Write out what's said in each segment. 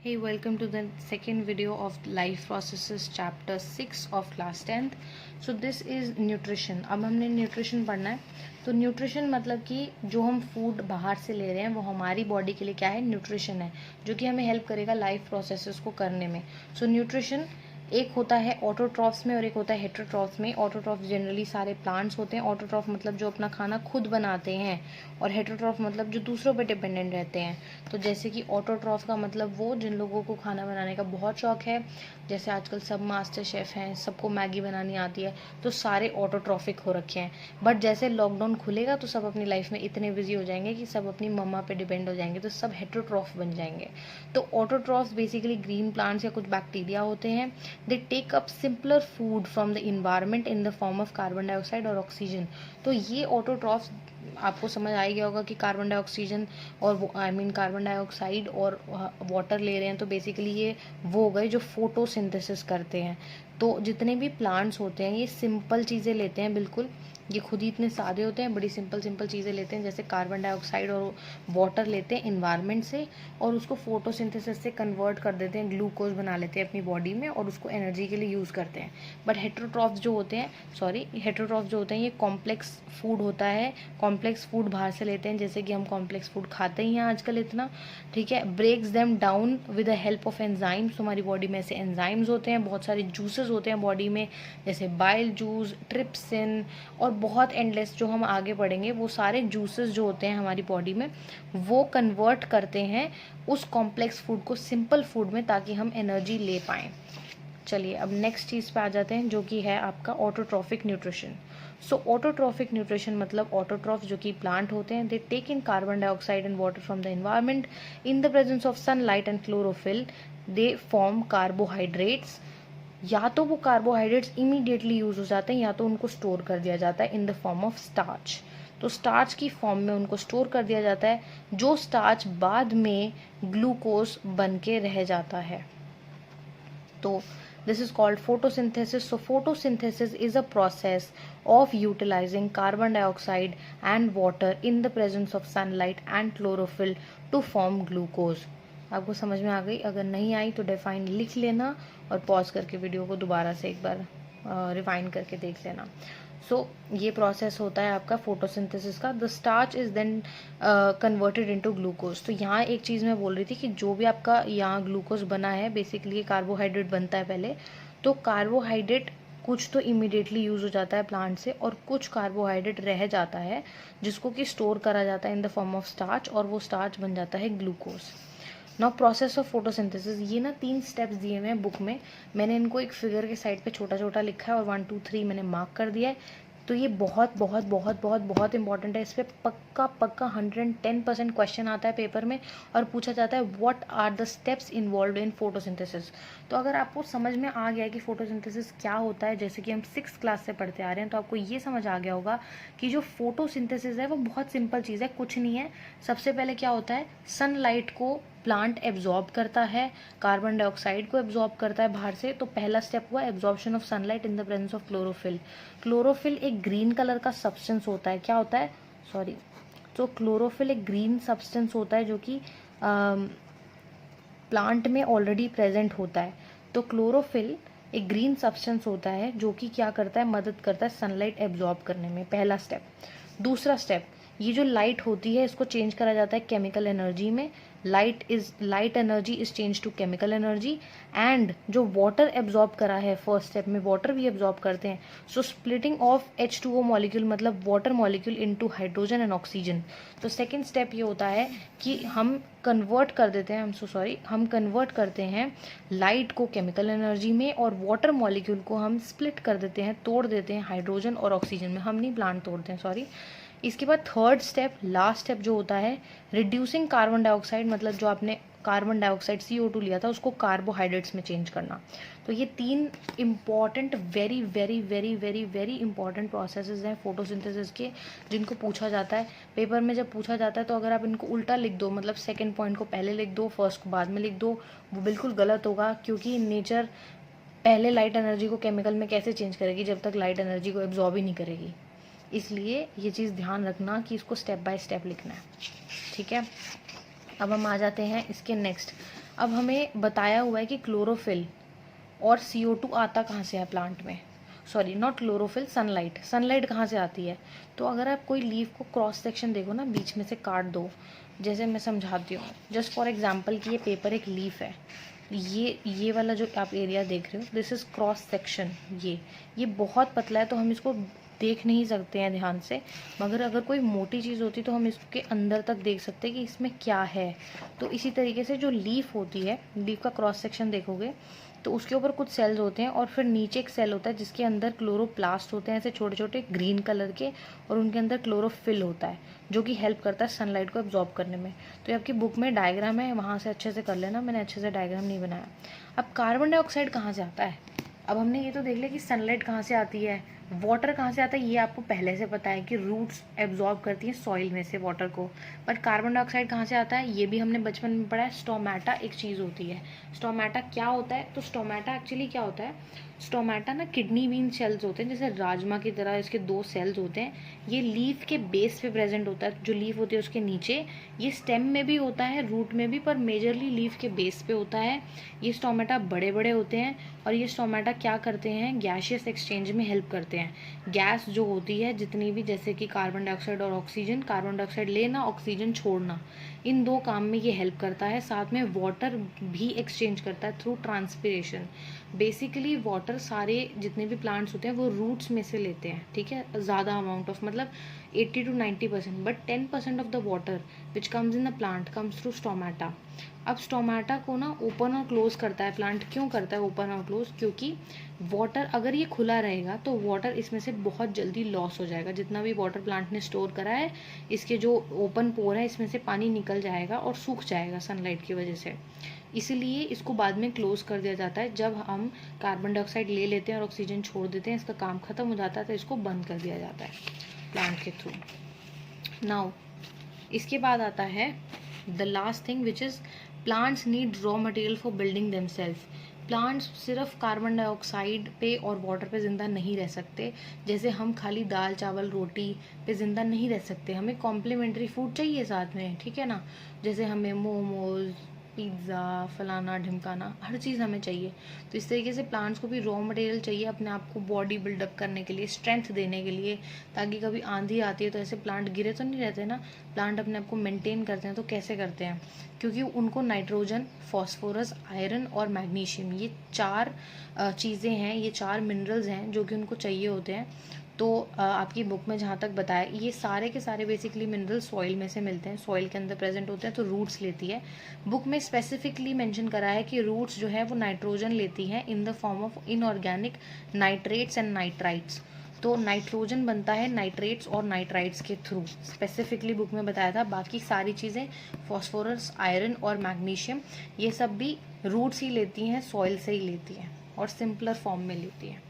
Hey, welcome to the second video of Life Processes chapter 6 of class 10th. So this is nutrition. अब हमने nutrition पढ़ना है. तो nutrition मतलब कि जो हम फूड बाहर से ले रहे हैं वो हमारी बॉडी के लिए क्या है, न्यूट्रिशन है, जो कि हमें हेल्प करेगा लाइफ प्रोसेसेस को करने में. सो न्यूट्रिशन एक होता है ऑटोट्रॉफ्स में और एक होता है हेटरोट्रॉफ्स में. ऑटोट्रॉफ्स जनरली सारे प्लांट्स होते हैं. ऑटोट्रॉफ मतलब जो अपना खाना खुद बनाते हैं, और हेटरोट्रॉफ मतलब जो दूसरों पे डिपेंडेंट रहते हैं. तो जैसे कि ऑटोट्रॉफ का मतलब वो जिन लोगों को खाना बनाने का बहुत शौक है, जैसे आजकल सब मास्टर शेफ़ हैं, सबको मैगी बनानी आती है, तो सारे ऑटोट्रॉफिक हो रखे हैं. बट जैसे लॉकडाउन खुलेगा तो सब अपनी लाइफ में इतने बिजी हो जाएंगे कि सब अपनी मम्मा पे डिपेंड हो जाएंगे, तो सब हेटरोट्रॉफ बन जाएंगे. तो ऑटोट्रॉफ्स बेसिकली ग्रीन प्लांट्स या कुछ बैक्टीरिया होते हैं. They take up simpler food from the environment in the form of carbon dioxide और ऑक्सीजन. तो ये ऑटोट्रॉफ्स आपको समझ आ गया होगा कि कार्बन डाइऑक्सीजन और कार्बन डाइऑक्साइड और वाटर ले रहे हैं, तो बेसिकली ये वो हो गए जो फोटोसिंथेसिस करते हैं. तो जितने भी प्लांट्स होते हैं ये सिंपल चीज़ें लेते हैं, बिल्कुल ये खुद ही इतने सादे होते हैं, बड़ी सिंपल सिंपल चीज़ें लेते हैं, जैसे कार्बन डाइऑक्साइड और वाटर लेते हैं इन्वायरमेंट से, और उसको फोटोसिंथेसिस से कन्वर्ट कर देते हैं, ग्लूकोज बना लेते हैं अपनी बॉडी में, और उसको एनर्जी के लिए यूज़ करते हैं. बट हेटरोट्रॉफ्स जो होते हैं ये कॉम्प्लेक्स फूड होता है. कॉम्प्लेक्स फूड बाहर से लेते हैं, जैसे कि हम कॉम्प्लेक्स फूड खाते ही हैं आजकल इतना, ठीक है. Breaks them down with the help of enzymes. हमारी बॉडी में ऐसे एंजाइम्स होते हैं, बहुत सारे जूसेस होते हैं बॉडी में, जैसे बाइल जूस, ट्रिप्सिन, और बहुत एंडलेस जो हम आगे पढ़ेंगे. वो सारे जूसेस जो होते हैं हमारी बॉडी में वो कन्वर्ट करते हैं उस कॉम्प्लेक्स फूड को सिंपल फूड में, ताकि हम एनर्जी ले पाएँ. चलिए अब नेक्स्ट चीज़ पे आ जाते हैं, जो कि है आपका autotrophic nutrition. So autotrophic nutrition मतलब ऑटोट्रॉफ जो कि प्लांट होते हैं, they take in carbon dioxide and water from the environment in the presence of sunlight and chlorophyll. They form carbohydrates. या तो वो कार्बोहाइड्रेट्स इमीडिएटली यूज हो जाते हैं, या तो उनको स्टोर कर दिया जाता है इन द फॉर्म ऑफ स्टार्च. तो स्टार्च की फॉर्म में उनको स्टोर कर दिया जाता है, जो स्टार्च बाद में ग्लूकोज बन के रह जाता है. तो this is called photosynthesis. So photosynthesis is a process of utilizing carbon dioxide and water in the presence of sunlight and chlorophyll to form glucose. आपको समझ में आ गई? अगर नहीं आई तो डिफाइन लिख लेना और पॉज करके वीडियो को दोबारा से एक बार रिवाइंड करके देख लेना. सो ये प्रोसेस होता है आपका फोटोसिंथेसिस का. The starch is then converted into glucose. तो यहाँ एक चीज़ मैं बोल रही थी कि जो भी आपका यहाँ ग्लूकोज बना है, बेसिकली कार्बोहाइड्रेट बनता है पहले. तो कार्बोहाइड्रेट कुछ तो इमीडिएटली यूज़ हो जाता है प्लांट से, और कुछ कार्बोहाइड्रेट रह जाता है जिसको कि स्टोर करा जाता है इन द फॉर्म ऑफ स्टार्च, और वो स्टार्च बन जाता है glucose. Now process of photosynthesis, ये ना 3 स्टेप्स दिए हुए हैं बुक में. मैंने इनको एक फिगर के साइड पे छोटा छोटा लिखा है और 1 2 3 मैंने मार्क कर दिया है. तो ये बहुत बहुत बहुत बहुत बहुत इंपॉर्टेंट है. इस पर पक्का पक्का 110% क्वेश्चन आता है पेपर में, और पूछा जाता है what are the steps involve in photosynthesis. तो अगर आपको समझ में आ गया है कि फोटोसिंथेसिस क्या होता है, जैसे कि हम 6th क्लास से पढ़ते आ रहे हैं, तो आपको ये समझ आ गया होगा कि जो फोटोसिंथेसिस है वो बहुत सिंपल चीज़ है, कुछ नहीं है. सबसे पहले क्या होता है, सनलाइट को प्लांट एब्जॉर्ब करता है, कार्बन डाइऑक्साइड को एब्जॉर्ब करता है बाहर से. तो पहला स्टेप हुआ absorption of sunlight in the presence of chlorophyll. Chlorophyll एक ग्रीन कलर का सब्सटेंस होता है. क्या होता है, सॉरी, तो क्लोरोफिल एक ग्रीन सब्सटेंस होता है जो कि प्लांट में ऑलरेडी प्रेजेंट होता है. तो क्लोरोफिल एक ग्रीन सब्सटेंस होता है जो कि क्या करता है, मदद करता है सनलाइट एब्जॉर्ब करने में. पहला स्टेप. दूसरा स्टेप, ये जो लाइट होती है इसको चेंज करा जाता है केमिकल एनर्जी में. Light energy is change to chemical energy. And जो वाटर एब्जॉर्ब करा है फर्स्ट स्टेप में, वाटर भी एब्जॉर्ब करते हैं. So splitting of H2O molecule मतलब water molecule into hydrogen and oxygen. तो सेकेंड स्टेप ये होता है कि हम कन्वर्ट करते हैं लाइट को केमिकल एनर्जी में, और वाटर मॉलिक्यूल को हम स्प्लिट कर देते हैं, तोड़ देते हैं हाइड्रोजन और ऑक्सीजन में. हम नहीं, प्लांट तोड़ते हैं, सॉरी. इसके बाद थर्ड स्टेप, लास्ट स्टेप जो होता है, रिड्यूसिंग कार्बन डाइऑक्साइड मतलब जो आपने कार्बन डाइऑक्साइड CO2 लिया था उसको कार्बोहाइड्रेट्स में चेंज करना. तो ये 3 important, very very very very very important processes हैं फोटोसिंथेसिस के, जिनको पूछा जाता है पेपर में. जब पूछा जाता है तो अगर आप इनको उल्टा लिख दो, मतलब सेकेंड पॉइंट को पहले लिख दो, फर्स्ट को बाद में लिख दो, वो बिल्कुल गलत होगा, क्योंकि नेचर पहले लाइट एनर्जी को केमिकल में कैसे चेंज करेगी जब तक लाइट एनर्जी को एब्जॉर्ब ही नहीं करेगी. इसलिए ये चीज़ ध्यान रखना कि इसको स्टेप बाय स्टेप लिखना है, ठीक है. अब हम आ जाते हैं इसके नेक्स्ट. अब हमें बताया हुआ है कि क्लोरोफिल और CO2 आता कहाँ से है प्लांट में, sorry not chlorophyll, sunlight, sunlight कहाँ से आती है। तो अगर आप कोई लीफ को क्रॉस सेक्शन देखो ना, बीच में से काट दो, जैसे मैं समझाती हूँ जस्ट फॉर एग्जांपल कि ये पेपर एक लीफ है, ये वाला जो आप एरिया देख रहे हो दिस इज़ क्रॉस सेक्शन, ये बहुत पतला है तो हम इसको देख नहीं सकते हैं ध्यान से, मगर अगर कोई मोटी चीज़ होती तो हम इसके अंदर तक देख सकते हैं कि इसमें क्या है। तो इसी तरीके से जो लीफ होती है, लीफ का क्रॉस सेक्शन देखोगे तो उसके ऊपर कुछ सेल्स होते हैं और फिर नीचे एक सेल होता है जिसके अंदर क्लोरोप्लास्ट होते हैं ऐसे छोटे छोटे ग्रीन कलर के, और उनके अंदर क्लोरोफिल होता है जो कि हेल्प करता है सनलाइट को एब्जॉर्ब करने में। तो ये आपकी बुक में डायग्राम है, वहाँ से अच्छे से कर लेना, मैंने अच्छे से डायग्राम नहीं बनाया। अब कार्बन डाइऑक्साइड कहाँ से आता है, अब हमने ये तो देख लिया कि सनलाइट कहाँ से आती है, वाटर कहाँ से आता है, ये आपको पहले से पता है कि रूट्स एब्जॉर्ब करती हैं सॉइल में से वाटर को। बट कार्बन डाइऑक्साइड कहाँ से आता है, ये भी हमने बचपन में पढ़ा है, स्टोमेटा एक चीज़ होती है। स्टोमेटा क्या होता है, तो स्टोमेटा एक्चुअली क्या होता है, स्टोमेटा ना किडनी बीन सेल्स होते हैं, जैसे राजमा की तरह इसके 2 सेल्स होते हैं। ये लीफ के बेस पे प्रेजेंट होता है, जो लीफ होती है उसके नीचे, ये स्टेम में भी होता है, रूट में भी, पर मेजरली लीफ के बेस पे होता है। ये स्टोमेटा बड़े बड़े होते हैं और ये स्टोमेटा क्या करते हैं, गैशियस एक्सचेंज में हेल्प करते हैं। गैस जो होती है जितनी भी, जैसे कि कार्बन डाइऑक्साइड और ऑक्सीजन, कार्बन डाइऑक्साइड लेना ऑक्सीजन छोड़ना, इन 2 काम में ये हेल्प करता है। साथ में वाटर भी एक्सचेंज करता है थ्रू ट्रांसपिरेशन। बेसिकली वाटर सारे जितने भी प्लांट्स होते हैं वो रूट्स में से लेते हैं, ठीक है, ज़्यादा अमाउंट ऑफ, मतलब 80 to 90%, but 10% of the water which comes in the plant comes through stomata. अब स्टोमेटा को ना ओपन और क्लोज करता है प्लांट, क्यों करता है ओपन और क्लोज, क्योंकि वाटर अगर ये खुला रहेगा तो वाटर इसमें से बहुत जल्दी लॉस हो जाएगा, जितना भी वाटर प्लांट ने स्टोर करा है, इसके जो ओपन पोर है इसमें से पानी निकल जाएगा और सूख जाएगा सनलाइट की वजह से। इसलिए इसको बाद में क्लोज कर दिया जाता है, जब हम कार्बन डाइऑक्साइड ले लेते हैं और ऑक्सीजन छोड़ देते हैं, इसका काम खत्म हो जाता है तो इसको बंद कर दिया जाता है प्लांट के थ्रू। नाउ इसके बाद आता है the last thing which is plants need raw material for building themselves. Plants सिर्फ कार्बन डाइऑक्साइड पे और वाटर पे ज़िंदा नहीं रह सकते, जैसे हम खाली दाल चावल रोटी पे ज़िंदा नहीं रह सकते, हमें कॉम्प्लीमेंट्री फूड चाहिए साथ में, ठीक है ना, जैसे हमें मोमोज, पिज़्ज़ा, फलाना ढिमकाना, हर चीज़ हमें चाहिए। तो इस तरीके से प्लांट्स को भी रॉ मटेरियल चाहिए अपने आप को बॉडी बिल्डअप करने के लिए, स्ट्रेंथ देने के लिए, ताकि कभी आंधी आती है तो ऐसे प्लांट गिरे तो नहीं रहते ना, प्लांट अपने आप को मेंटेन करते हैं। तो कैसे करते हैं, क्योंकि उनको नाइट्रोजन, फॉस्फोरस, आयरन और मैग्नीशियम, ये 4 चीज़ें हैं, ये 4 मिनरल्स हैं जो कि उनको चाहिए होते हैं। तो आपकी बुक में जहाँ तक बताया, ये सारे के सारे बेसिकली मिनरल सॉइल में से मिलते हैं, सॉइल के अंदर प्रेजेंट होते हैं, तो रूट्स लेती है। बुक में स्पेसिफिकली मेंशन करा है कि रूट्स जो है वो नाइट्रोजन लेती हैं इन the form of inorganic nitrates and nitrites. तो नाइट्रोजन बनता है नाइट्रेट्स और नाइट्राइट्स के थ्रू, स्पेसिफिकली बुक में बताया था। बाकी सारी चीज़ें फॉस्फोरस, आयरन और मैग्नीशियम, ये सब भी रूट्स ही लेती हैं, सॉइल से ही लेती हैं और सिंपलर फॉर्म में लेती हैं।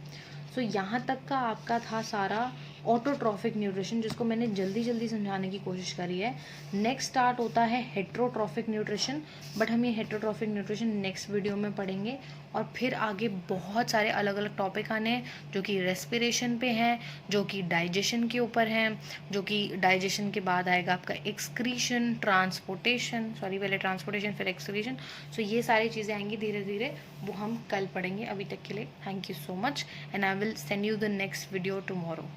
सो यहाँ तक का आपका था सारा ऑटोट्रॉफिक न्यूट्रिशन, जिसको मैंने जल्दी जल्दी समझाने की कोशिश करी है। नेक्स्ट स्टार्ट होता है हेट्रोट्रॉफिक न्यूट्रिशन, बट हम ये हेट्रोट्रॉफिक न्यूट्रिशन नेक्स्ट वीडियो में पढ़ेंगे। और फिर आगे बहुत सारे अलग अलग टॉपिक आने हैं जो कि रेस्पिरेशन पे हैं, जो कि डाइजेशन के ऊपर हैं, जो कि डाइजेशन के बाद आएगा आपका एक्सक्रीशन, ट्रांसपोर्टेशन, सॉरी पहले ट्रांसपोर्टेशन फिर एक्सक्रीशन। सो ये सारी चीज़ें आएंगी धीरे धीरे, वो हम कल पढ़ेंगे। अभी तक के लिए thank you so much, and I will send you the next video tomorrow.